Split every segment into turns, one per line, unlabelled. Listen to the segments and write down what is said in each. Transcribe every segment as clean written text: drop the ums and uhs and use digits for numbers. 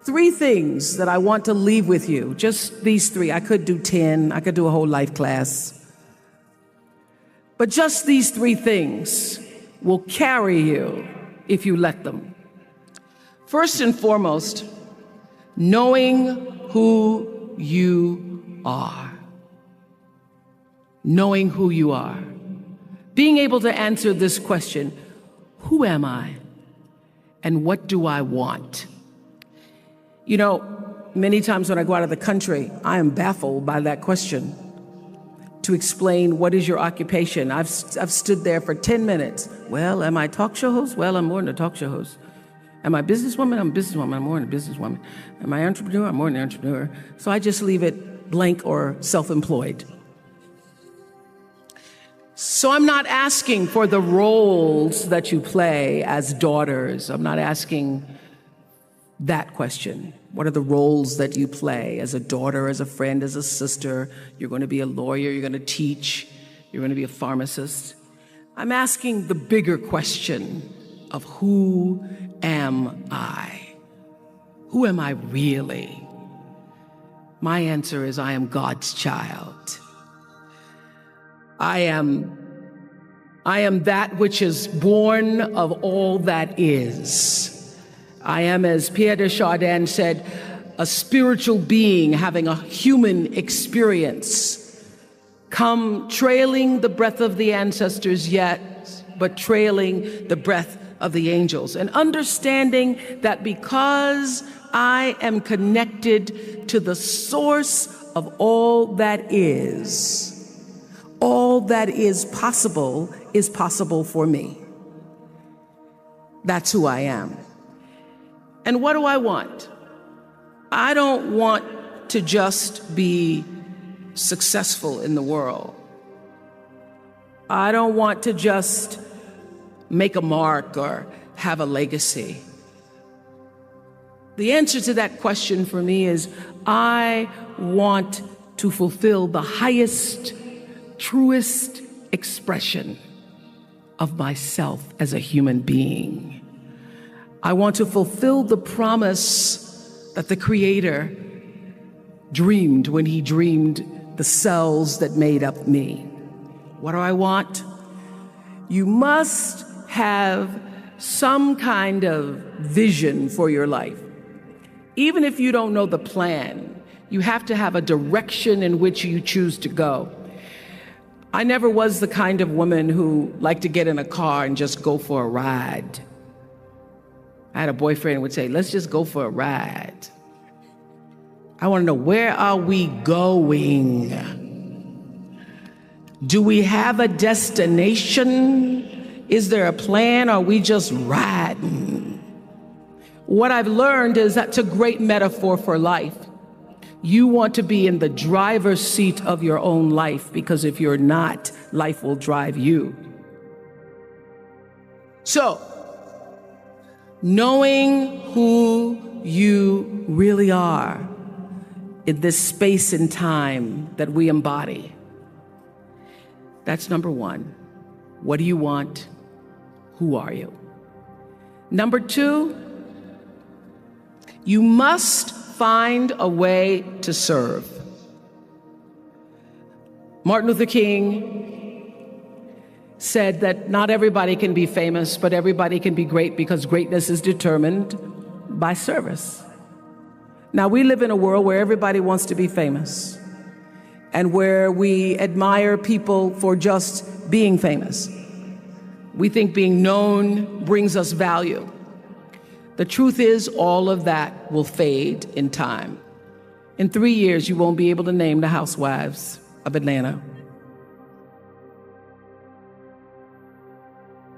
Three things that I want to leave with you. Just these three. I could do 10. I could do a whole life class. But just these three things will carry you if you let them. First and foremost, knowing who you are. Knowing who you are. Being able to answer this question, who am I? And what do I want? You know, many times when I go out of the country, I am baffled by that question. To explain what is your occupation. I've stood there for 10 minutes. Well, am I a talk show host? Well, I'm more than a talk show host. Am I a businesswoman? I'm a businesswoman. I'm more than a businesswoman. Am I an entrepreneur? I'm more than an entrepreneur. So I just leave it blank or self-employed. So I'm not asking for the roles that you play as daughters. I'm not asking that question. What are the roles that you play as a daughter, as a friend, as a sister? You're going to be a lawyer, you're going to teach, you're going to be a pharmacist. I'm asking the bigger question of who am I? Who am I really? My answer is I am God's child. I am that which is born of all that is. I am, as Pierre de Chardin said, a spiritual being having a human experience, come trailing the breath of the ancestors yet, but trailing the breath of the angels. And understanding that because I am connected to the source of all that is possible for me. That's who I am. And what do I want? I don't want to just be successful in the world. I don't want to just make a mark or have a legacy. The answer to that question for me is I want to fulfill the highest, truest expression of myself as a human being. I want to fulfill the promise that the Creator dreamed when He dreamed the cells that made up me. What do I want? You must have some kind of vision for your life. Even if you don't know the plan, you have to have a direction in which you choose to go. I never was the kind of woman who liked to get in a car and just go for a ride. I had a boyfriend who would say, let's just go for a ride. I want to know, where are we going? Do we have a destination? Is there a plan? Or are we just riding? What I've learned is that's a great metaphor for life. You want to be in the driver's seat of your own life, because if you're not, life will drive you. So, knowing who you really are in this space and time that we embody. That's number one. What do you want? Who are you? Number two, you must find a way to serve. Martin Luther King said that not everybody can be famous, but everybody can be great, because greatness is determined by service. Now, we live in a world where everybody wants to be famous and where we admire people for just being famous. We think being known brings us value. The truth is, all of that will fade in time. In 3 years, you won't be able to name the housewives of Atlanta.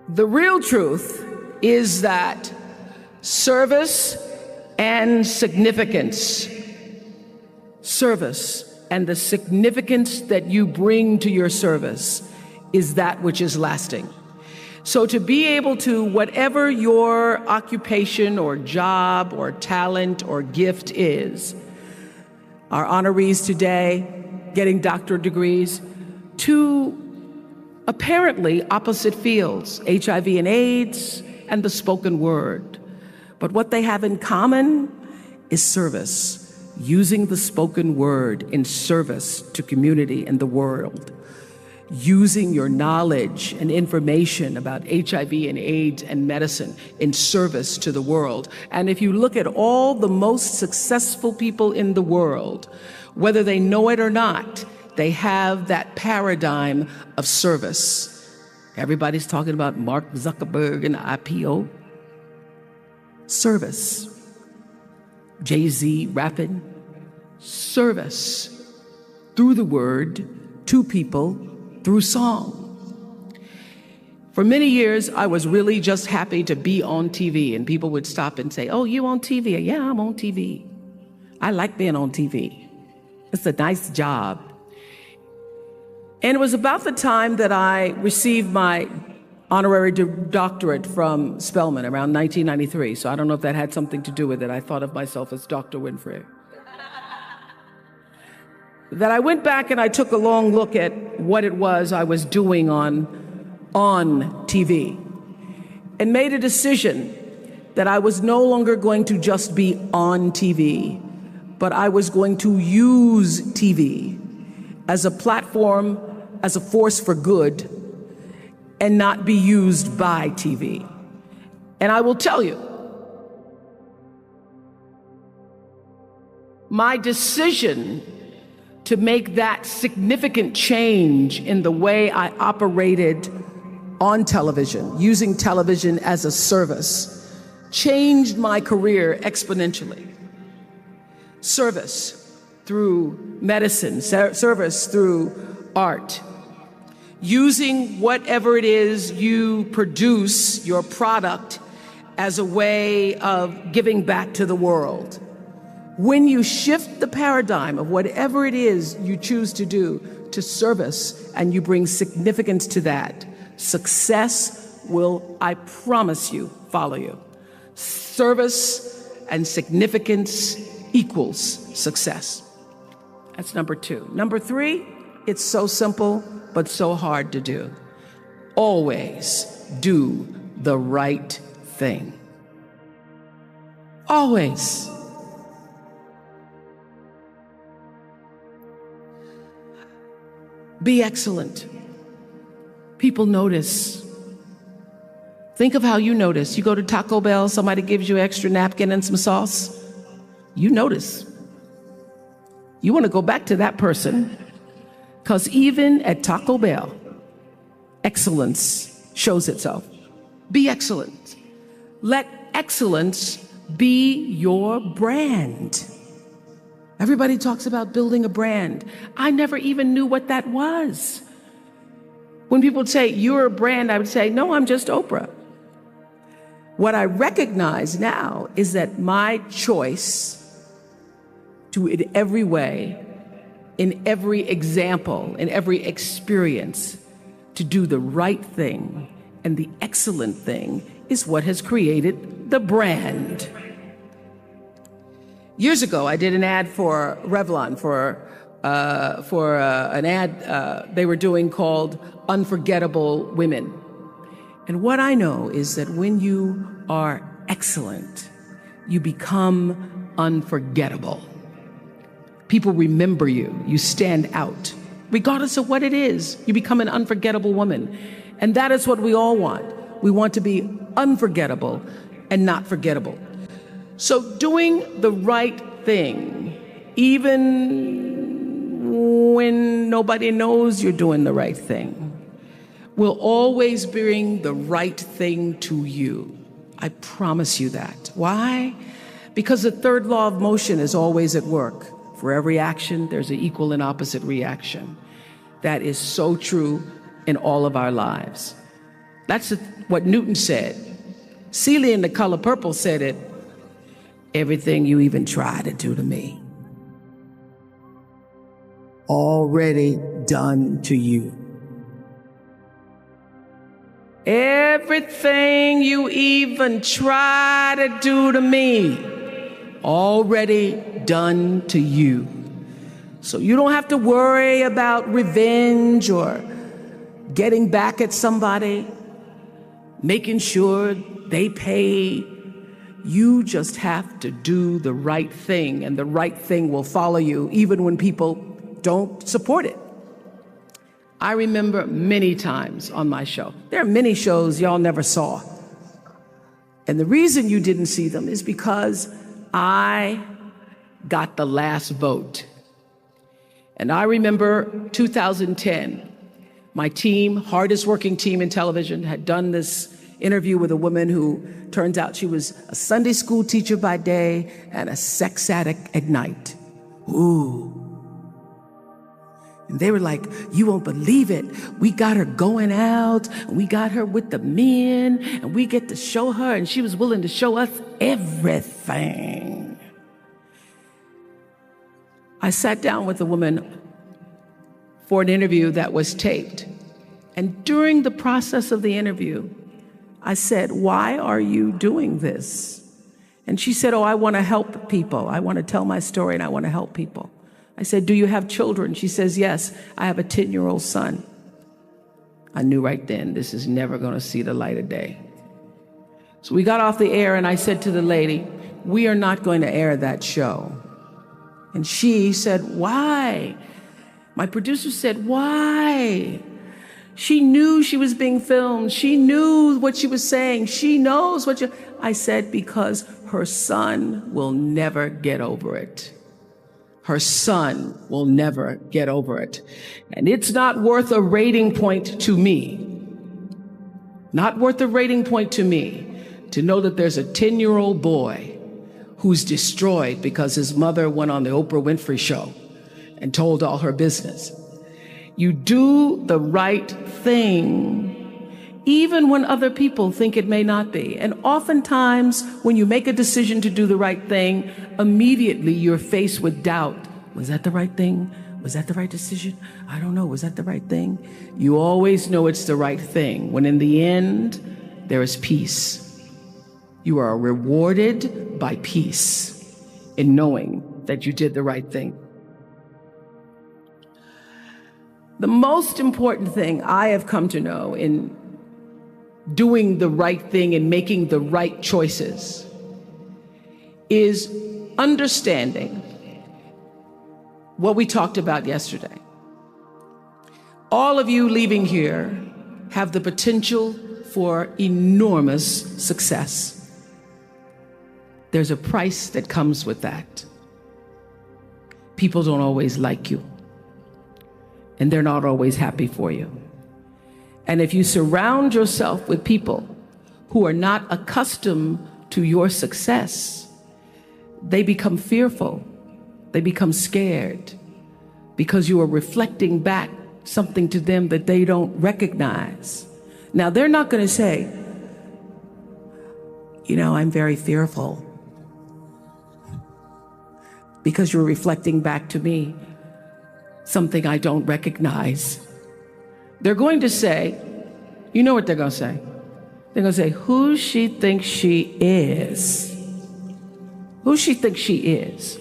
The real truth is that service and significance, service and the significance that you bring to your service is that which is lasting. So to be able to, whatever your occupation or job or talent or gift is, our honorees today getting doctorate degrees, to apparently opposite fields, HIV and AIDS and the spoken word. But what they have in common is service. Using the spoken word in service to community and the world. Using your knowledge and information about HIV and AIDS and medicine in service to the world. And if you look at all the most successful people in the world, whether they know it or not, they have that paradigm of service. Everybody's talking about Mark Zuckerberg and IPO. Service. Jay-Z rapping. Service. Through the word, to people, through song. For many years, I was really just happy to be on TV, and people would stop and say, "Oh, you on TV?" "Yeah, I'm on TV. I like being on TV. It's a nice job." And it was about the time that I received my honorary doctorate from Spelman around 1993. So I don't know if that had something to do with it. I thought of myself as Dr. Winfrey. That I went back and I took a long look at what it was I was doing on TV and made a decision that I was no longer going to just be on TV, but I was going to use TV as a platform, as a force for good, and not be used by TV. And I will tell you, my decision to make that significant change in the way I operated on television, using television as a service, changed my career exponentially. Service through medicine, service through art. Using whatever it is you produce, your product, as a way of giving back to the world. When you shift the paradigm of whatever it is you choose to do to service and you bring significance to that, success will, I promise you, follow you. Service and significance equals success. That's number 2. Number 3, it's so simple, but so hard to do. Always do the right thing. Always. Be excellent. People notice. Think of how you notice. You go to Taco Bell, somebody gives you an extra napkin and some sauce. You notice. You want to go back to that person, because even at Taco Bell, excellence shows itself. Be excellent. Let excellence be your brand. Everybody talks about building a brand. I never even knew what that was. When people would say, "You're a brand," I would say, "No, I'm just Oprah." What I recognize now is that my choice to, in every way, in every example, in every experience, to do the right thing and the excellent thing is what has created the brand. Years ago, I did an ad for Revlon for an ad they were doing called Unforgettable Women. And what I know is that when you are excellent, you become unforgettable. People remember you. You stand out. Regardless of what it is, you become an unforgettable woman. And that is what we all want. We want to be unforgettable and not forgettable. So doing the right thing, even when nobody knows you're doing the right thing, will always bring the right thing to you. I promise you that. Why? Because the third law of motion is always at work. For every action, there's an equal and opposite reaction. That is so true in all of our lives. That's what Newton said. Celia in The Color Purple said it. Everything you even try to do to me, already done to you. Everything you even try to do to me, already done to you. So you don't have to worry about revenge or getting back at somebody, making sure they pay You just have to do the right thing, and the right thing will follow you even when people don't support it. I remember many times on my show. There are many shows y'all never saw. And the reason you didn't see them is because I got the last vote. And I remember 2010, my team, hardest working team in television, had done this interview with a woman who turns out she was a Sunday school teacher by day and a sex addict at night. Ooh. And they were like, you won't believe it. We got her going out, and we got her with the men, and we get to show her, and she was willing to show us everything. I sat down with a woman for an interview that was taped. And during the process of the interview, I said, why are you doing this? And she said, oh, I want to help people. I want to tell my story and I want to help people. I said, do you have children? She says, yes, I have a 10-year-old son. I knew right then, this is never going to see the light of day. So we got off the air and I said to the lady, we are not going to air that show. And she said, why? My producer said, why? She knew she was being filmed. She knew what she was saying. She knows what I said, because her son will never get over it. Her son will never get over it. And it's not worth a rating point to me. Not worth a rating point to me to know that there's a 10-year-old boy who's destroyed because his mother went on the Oprah Winfrey show and told all her business. You do the right thing, even when other people think it may not be. And oftentimes, when you make a decision to do the right thing, immediately you're faced with doubt. Was that the right thing? Was that the right decision? I don't know. Was that the right thing? You always know it's the right thing, when in the end, there is peace. You are rewarded by peace in knowing that you did the right thing. The most important thing I have come to know in doing the right thing and making the right choices is understanding what we talked about yesterday. All of you leaving here have the potential for enormous success. There's a price that comes with that. People don't always like you, and they're not always happy for you. And if you surround yourself with people who are not accustomed to your success, they become fearful. They become scared because you are reflecting back something to them that they don't recognize. Now, they're not going to say, you know, I'm very fearful, because you're reflecting back to me something I don't recognize. They're going to say, you know what they're going to say? They're going to say, who she thinks she is. Who she thinks she is.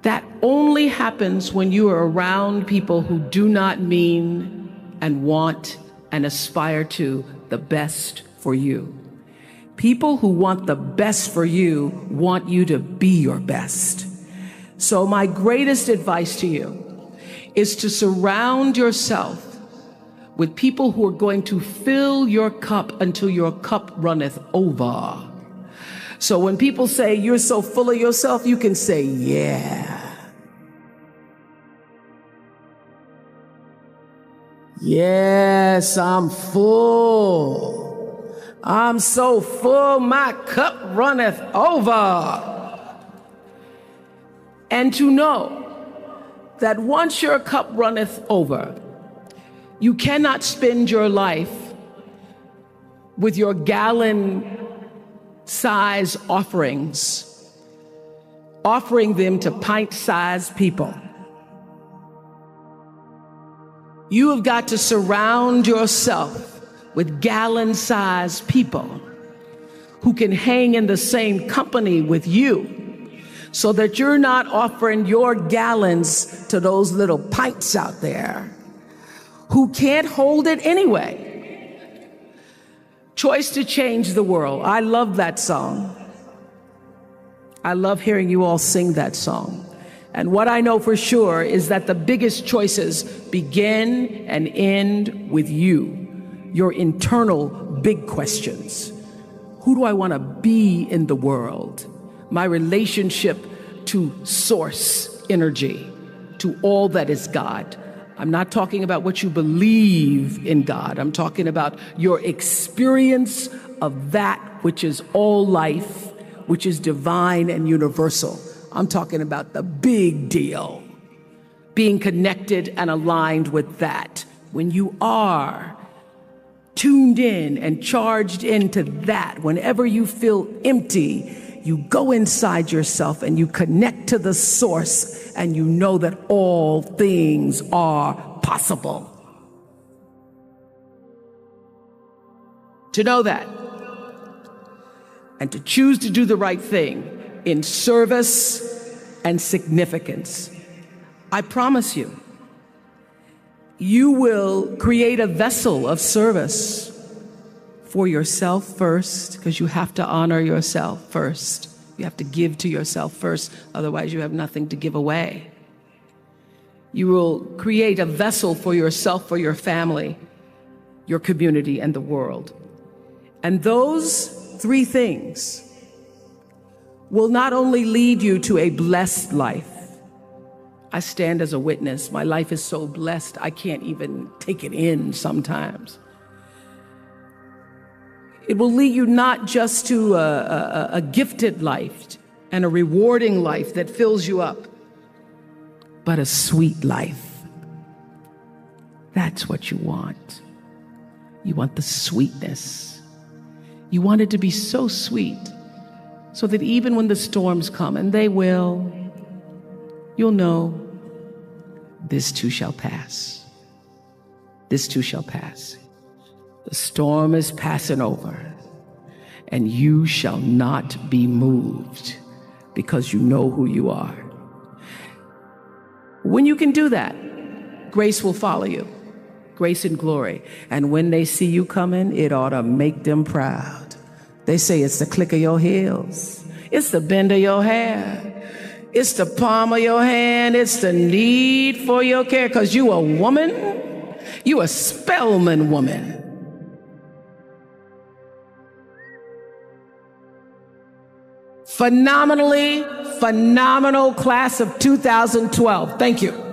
That only happens when you are around people who do not mean and want and aspire to the best for you. People who want the best for you want you to be your best. So my greatest advice to you is to surround yourself with people who are going to fill your cup until your cup runneth over. So when people say you're so full of yourself, you can say, yeah. Yes, I'm full. I'm so full, my cup runneth over. And to know that once your cup runneth over, you cannot spend your life with your gallon-size offerings, offering them to pint-sized people. You have got to surround yourself with gallon-sized people who can hang in the same company with you, so that you're not offering your gallons to those little pints out there who can't hold it anyway. Choice to Change the World. I love that song. I love hearing you all sing that song. And what I know for sure is that the biggest choices begin and end with you, your internal big questions. Who do I want to be in the world? My relationship to source energy, to all that is God. I'm not talking about what you believe in God. I'm talking about your experience of that which is all life, which is divine and universal. I'm talking about the big deal, being connected and aligned with that. When you are tuned in and charged into that, whenever you feel empty, you go inside yourself and you connect to the source, and you know that all things are possible. To know that and to choose to do the right thing in service and significance, I promise you, you will create a vessel of service for yourself first, because you have to honor yourself first. You have to give to yourself first, otherwise you have nothing to give away. You will create a vessel for yourself, for your family, your community, and the world. And those three things will not only lead you to a blessed life. I stand as a witness. My life is so blessed, I can't even take it in sometimes. It will lead you not just to a gifted life and a rewarding life that fills you up, but a sweet life. That's what you want. You want the sweetness. You want it to be so sweet, so that even when the storms come, and they will, you'll know this too shall pass. This too shall pass. The storm is passing over, and you shall not be moved, because you know who you are. When you can do that, grace will follow you. Grace and glory. And when they see you coming, it ought to make them proud. They say it's the click of your heels. It's the bend of your hair. It's the palm of your hand. It's the need for your care. Because you a woman. You a Spelman woman. Phenomenal class of 2012. Thank you.